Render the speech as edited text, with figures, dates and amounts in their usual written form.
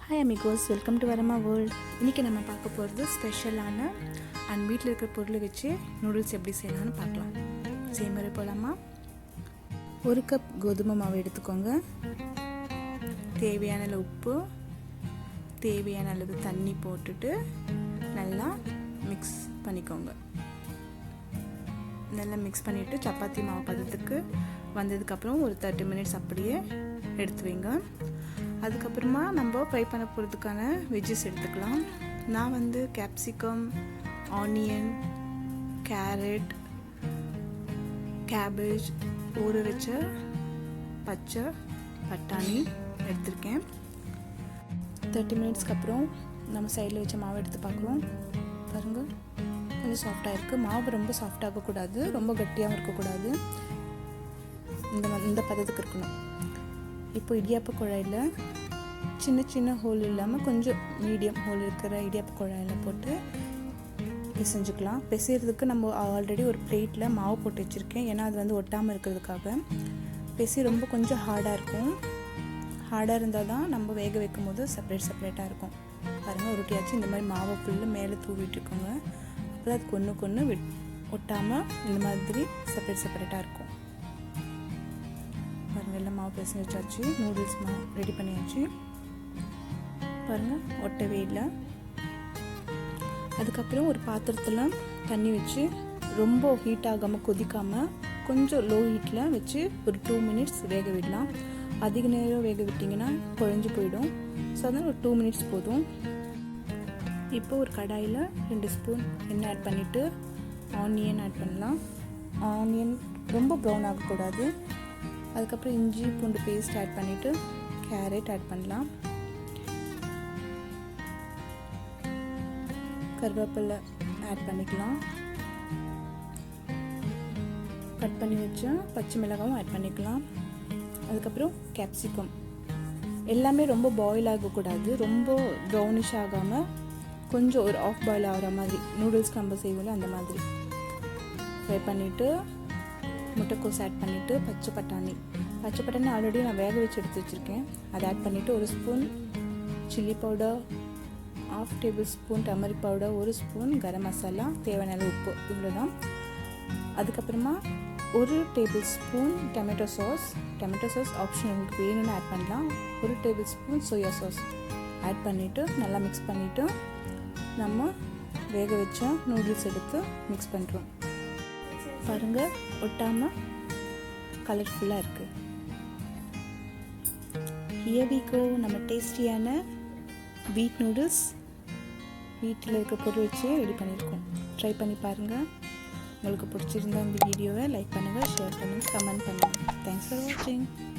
Hi amigos, welcome to VaRaMa World. இன்றைக்கி நம்ம பார்க்க போகிறது ஸ்பெஷலான அண்ட் வீட்டில் இருக்கிற பொருளை வச்சு நூடுல்ஸ் எப்படி செய்யலாம்னு பார்க்கலாம். செய்முறை போகலாமா? 1 கப் கோதுமை மாவு எடுத்துக்கோங்க. தேவையான அளவு உப்பு, தேவையான அளவு தண்ணி போட்டுட்டு நல்லா மிக்ஸ் பண்ணிக்கோங்க. நல்லா மிக்ஸ் பண்ணிவிட்டு சப்பாத்தி மாவு பதத்துக்கு வந்ததுக்கப்புறம் ஒரு 30 மினிட்ஸ் அப்படியே எடுத்து வைங்க. அதுக்கப்புறமா நம்ம ஃப்ரை பண்ண போகிறதுக்கான வெஜ்ஜஸ் எடுத்துக்கலாம். நான் கேப்சிகம், ஆனியன், கேரட், கேபேஜ், ஊற வச்ச பச்சை பட்டாணி எடுத்திருக்கேன். 30 மினிட்ஸ்க்கு அப்புறம் நம்ம சைடில் வச்ச மாவு எடுத்து பார்க்குறோம். பாருங்கள், கொஞ்சம் சாஃப்டாக இருக்குது. மாவு ரொம்ப சாஃப்டாகக்கூடாது, ரொம்ப கட்டியாகவும் இருக்கக்கூடாது. இந்த பதத்துக்கு இருக்கணும். இப்போ இடியாப்ப குழாயில் சின்ன சின்ன ஹோல் இல்லாமல் கொஞ்சம் மீடியம் ஹோல் இருக்கிற இடியாப்ப குழாயில் போட்டு பிசைஞ்சுக்கலாம். பிசைகிறதுக்கு நம்ம ஆல்ரெடி ஒரு பிளேட்டில் மாவு போட்டு வச்சுருக்கேன். ஏன்னா அது ஒட்டாமல் இருக்கிறதுக்காக. ரொம்ப கொஞ்சம் ஹார்டாக இருக்கும். ஹார்டாக இருந்தால் தான் நம்ம வேக வைக்கும் போது செப்பரேட்டாக இருக்கும். பாருங்கள், உருட்டியாச்சு. இந்த மாதிரி மாவை ஃபுல்லு மேலே தூவிட்டுருக்கோங்க. அப்போ அது கொன்று ஒட்டாமல் இந்த மாதிரி செப்பரேட்டாக இருக்கும். பாருங்கள், எல்லாம் மாவு பிசைஞ்சு வச்சாச்சு. நூடுல்ஸ் மாவு ரெடி பண்ணியாச்சு. பாருங்கள், ஒட்டவே இல்லை. அதுக்கப்புறம் ஒரு பாத்திரத்தில் தண்ணி வச்சு ரொம்ப ஹீட் ஆகாமல் கொதிக்காமல் கொஞ்சம் லோ ஹீட்டில் வச்சு ஒரு 2 மினிட்ஸ் வேக விடலாம். அதிக நேரம் வேக விட்டிங்கன்னா குழஞ்சி போயிடும். ஸோ அதனால் ஒரு 2 மினிட்ஸ் போதும். இப்போ ஒரு கடாயில் 2 ஸ்பூன் எண்ணெய் ஆட் பண்ணிவிட்டு ஆனியன் ஆட் பண்ணலாம். ஆனியன் ரொம்ப ப்ரௌன் ஆகக்கூடாது. அதுக்கப்புறம் இஞ்சி பூண்டு பேஸ்ட் ஆட் பண்ணிவிட்டு கேரட் ஆட் பண்ணலாம். கருவேப்பிலை ஆட் பண்ணிக்கலாம். கட் பண்ணி வச்சா பச்சை மிளகாவும் ஆட் பண்ணிக்கலாம். அதுக்கப்புறம் கேப்சிகம். எல்லாமே ரொம்ப பாயில் ஆகக்கூடாது, ரொம்ப ப்ரௌனிஷ் ஆகாமல் கொஞ்சம் ஒரு ஆஃப் பாயில் ஆகிற மாதிரி நூடுல்ஸ்க்கு நம்ம செய்வோம்ல அந்த மாதிரி ஃப்ரை பண்ணிவிட்டு முட்டைக்கோஸ் ஆட் பண்ணிவிட்டு பச்சை பட்டாணி ஆல்ரெடி நான் வேக வச்சு எடுத்து வச்சுருக்கேன். அதை ஆட் பண்ணிவிட்டு 1 spoon chilli powder, 1/2 tablespoon turmeric powder, 1 spoon garam masala, தேவையான அளவு உப்பு, இவ்வளோதான். அதுக்கப்புறமா 1 tablespoon tomato sauce option, உங்களுக்கு வேணும்னு ஆட் பண்ணலாம். 1 tablespoon soya sauce add பண்ணிவிட்டு நல்லா மிக்ஸ் பண்ணிவிட்டு நம்ம வேக வச்ச நூடுல்ஸ் எடுத்து மிக்ஸ் பண்ணுறோம். பாருங்கள், ஒட்டாமல் கலர்ஃபுல்லாக இருக்குது. Here we go. நம்ம டேஸ்டியான வீட் நூடுல்ஸ் வீட்டில் இருக்க பொருள் வச்சு ரெடி பண்ணியிருக்கோம். ட்ரை பண்ணி பாருங்கள். உங்களுக்கு பிடிச்சிருந்தா இந்த வீடியோவை லைக் பண்ணுங்கள், ஷேர் பண்ணுங்கள், கமெண்ட் பண்ணுங்கள். தேங்க்ஸ் ஃபார் வாட்சிங்.